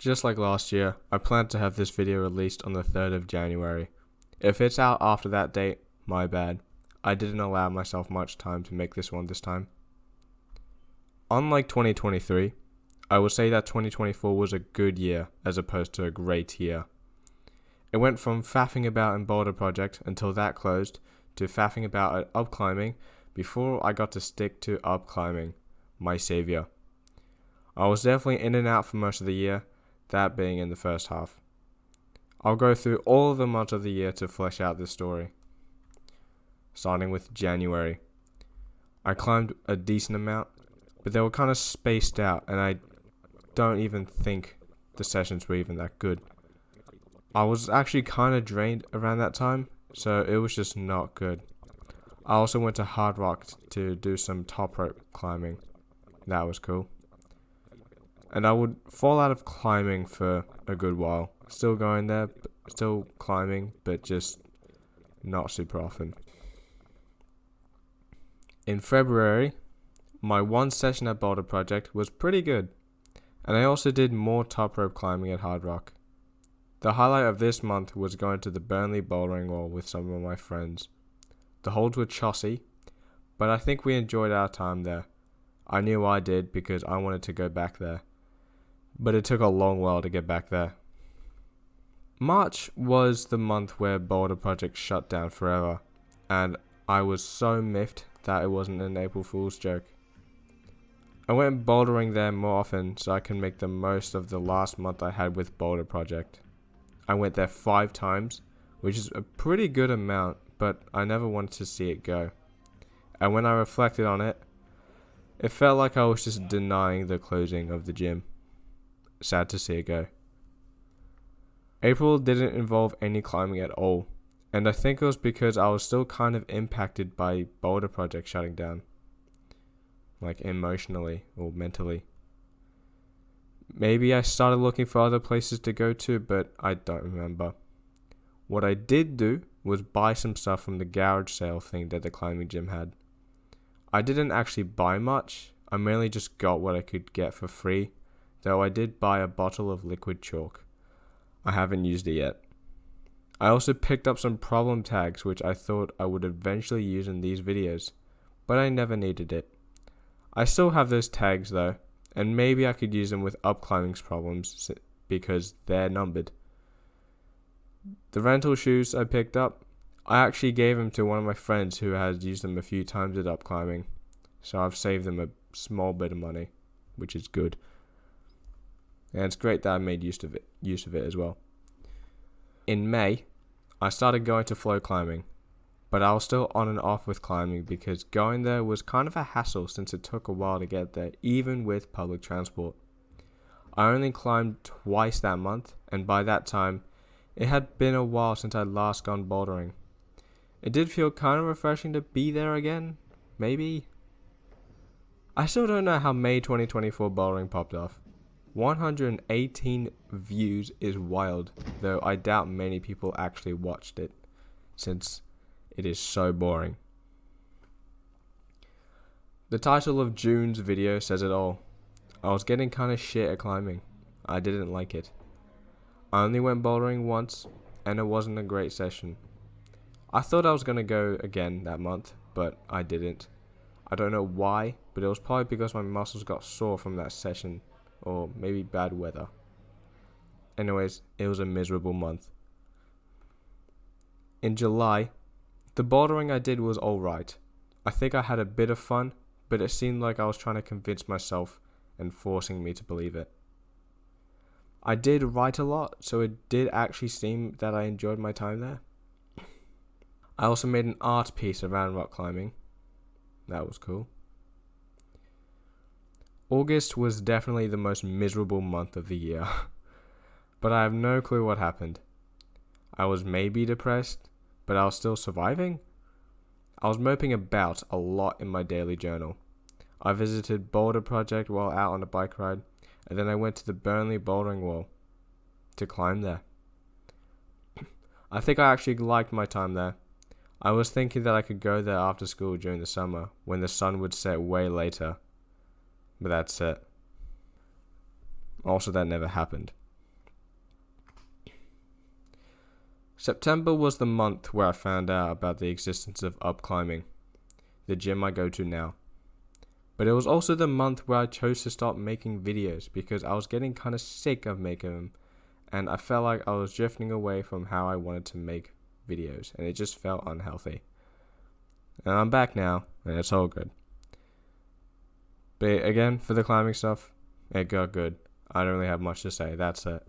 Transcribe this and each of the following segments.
Just like last year, I plan to have this video released on the 3rd of January. If it's out after that date, my bad. I didn't allow myself much time to make this one this time. Unlike 2023, I would say that 2024 was a good year as opposed to a great year. It went from faffing about in Boulder Project until that closed to faffing about at up climbing before I got to stick to up climbing, my savior. I was definitely in and out for most of the year, that being in the first half. I'll go through all of the months of the year to flesh out this story. Starting with January. I climbed a decent amount, but they were kind of spaced out and I don't even think the sessions were even that good. I was actually kind of drained around that time, so it was just not good. I also went to Hard Rock to do some top rope climbing. That was cool. And I would fall out of climbing for a good while. Still going there, still climbing, but just not super often. In February, my one session at Boulder Project was pretty good, and I also did more top rope climbing at Hard Rock. The highlight of this month was going to the Burnley bouldering wall with some of my friends. The holds were chossy, but I think we enjoyed our time there. I knew I did because I wanted to go back there, but it took a long while to get back there. March was the month where Boulder Project shut down forever, and I was so miffed that it wasn't an April Fool's joke. I went bouldering there more often so I can make the most of the last month I had with Boulder Project. I went there 5 times, which is a pretty good amount, but I never wanted to see it go. And when I reflected on it, it felt like I was just denying the closing of the gym. Sad to see it go. April didn't involve any climbing at all, and I think it was because I was still kind of impacted by Boulder Project shutting down. Like emotionally or mentally. Maybe I started looking for other places to go to, but I don't remember. What I did do was buy some stuff from the garage sale thing that the climbing gym had. I didn't actually buy much, I mainly just got what I could get for free, though I did buy a bottle of liquid chalk. I haven't used it yet. I also picked up some problem tags which I thought I would eventually use in these videos, but I never needed it. I still have those tags though, and maybe I could use them with up climbing's problems because they're numbered. The rental shoes I picked up, I actually gave them to one of my friends who has used them a few times at up climbing, so I've saved them a small bit of money, which is good. And it's great that I made use of it as well. In May, I started going to flow climbing, but I was still on and off with climbing because going there was kind of a hassle since it took a while to get there, even with public transport. I only climbed twice that month, and by that time, it had been a while since I'd last gone bouldering. It did feel kind of refreshing to be there again, maybe? I still don't know how May 2024 bouldering popped off. 118 views is wild, though I doubt many people actually watched it, since it is so boring. The title of June's video says it all. I was getting kinda shit at climbing. I didn't like it. I only went bouldering once, and it wasn't a great session. I thought I was gonna go again that month, but I didn't. I don't know why, but it was probably because my muscles got sore from that session, or maybe bad weather. Anyways, it was a miserable month. In July, the bouldering I did was alright. I think I had a bit of fun, but it seemed like I was trying to convince myself and forcing me to believe it. I did write a lot, so it did actually seem that I enjoyed my time there. I also made an art piece around rock climbing. That was cool. August was definitely the most miserable month of the year, but I have no clue what happened. I was maybe depressed, but I was still surviving. I was moping about a lot in my daily journal. I visited Boulder Project while out on a bike ride, and then I went to the Burnley bouldering wall to climb there. I think I actually liked my time there. I was thinking that I could go there after school during the summer when the sun would set way later. But that's it. Also, that never happened. September was the month where I found out about the existence of up climbing, the gym I go to now. But it was also the month where I chose to start making videos because I was getting kind of sick of making them, and I felt like I was drifting away from how I wanted to make videos, and it just felt unhealthy. And I'm back now, and it's all good. But again, for the climbing stuff, it got good. I don't really have much to say, that's it.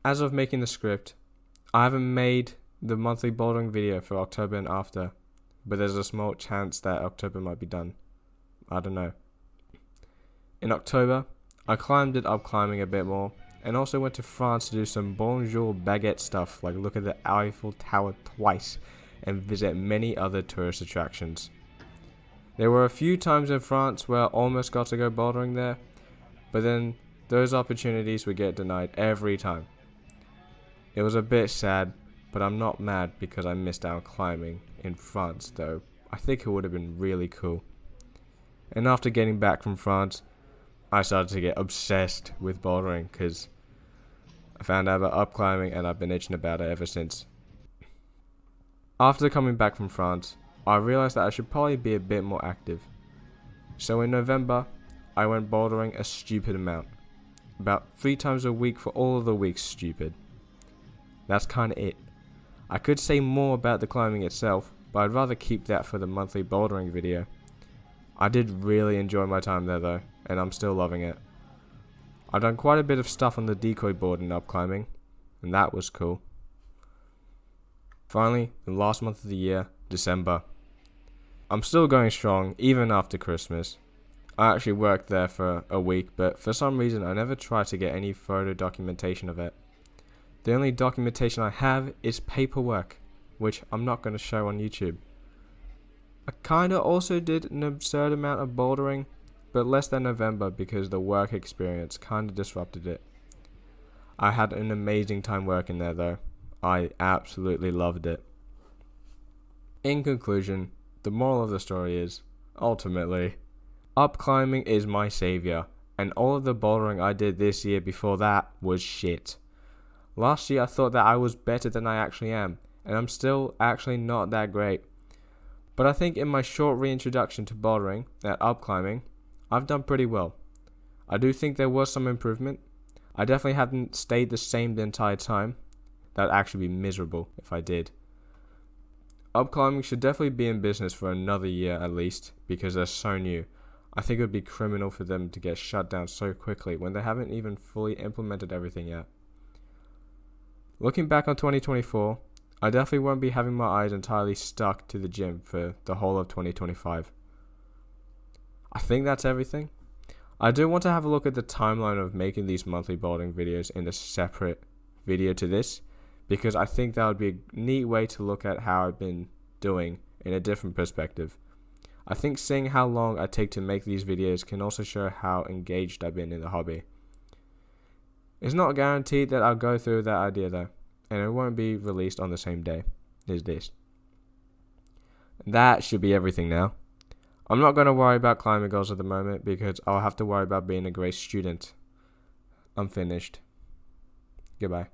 As of making the script, I haven't made the monthly bouldering video for October and after, but there's a small chance that October might be done. I don't know. In October, I climbed it up climbing a bit more, and also went to France to do some bonjour baguette stuff, like look at the Eiffel Tower twice, and visit many other tourist attractions. There were a few times in France where I almost got to go bouldering there, but then those opportunities would get denied every time. It was a bit sad, but I'm not mad because I missed out climbing in France, though I think it would have been really cool. And after getting back from France, I started to get obsessed with bouldering because I found out about up climbing and I've been itching about it ever since. After coming back from France, I realized that I should probably be a bit more active. So in November, I went bouldering a stupid amount. About 3 times a week for all of the weeks stupid. That's kinda it. I could say more about the climbing itself, but I'd rather keep that for the monthly bouldering video. I did really enjoy my time there though, and I'm still loving it. I've done quite a bit of stuff on the decoy board and up climbing, and that was cool. Finally, the last month of the year, December. I'm still going strong, even after Christmas. I actually worked there for a week, but for some reason I never tried to get any photo documentation of it. The only documentation I have is paperwork, which I'm not going to show on YouTube. I kinda also did an absurd amount of bouldering, but less than November because the work experience kinda disrupted it. I had an amazing time working there though. I absolutely loved it. In conclusion, the moral of the story is, ultimately, up climbing is my savior, and all of the bouldering I did this year before that was shit. Last year I thought that I was better than I actually am, and I'm still actually not that great. But I think in my short reintroduction to bouldering at up climbing, I've done pretty well. I do think there was some improvement. I definitely haven't stayed the same the entire time. That'd actually be miserable if I did. Up climbing should definitely be in business for another year at least, because they're so new. I think it would be criminal for them to get shut down so quickly when they haven't even fully implemented everything yet. Looking back on 2024, I definitely won't be having my eyes entirely stuck to the gym for the whole of 2025. I think that's everything. I do want to have a look at the timeline of making these monthly bouldering videos in a separate video to this, because I think that would be a neat way to look at how I've been doing in a different perspective. I think seeing how long I take to make these videos can also show how engaged I've been in the hobby. It's not guaranteed that I'll go through that idea though, and it won't be released on the same day as this. That should be everything now. I'm not going to worry about climbing goals at the moment because I'll have to worry about being a great student. I'm finished. Goodbye.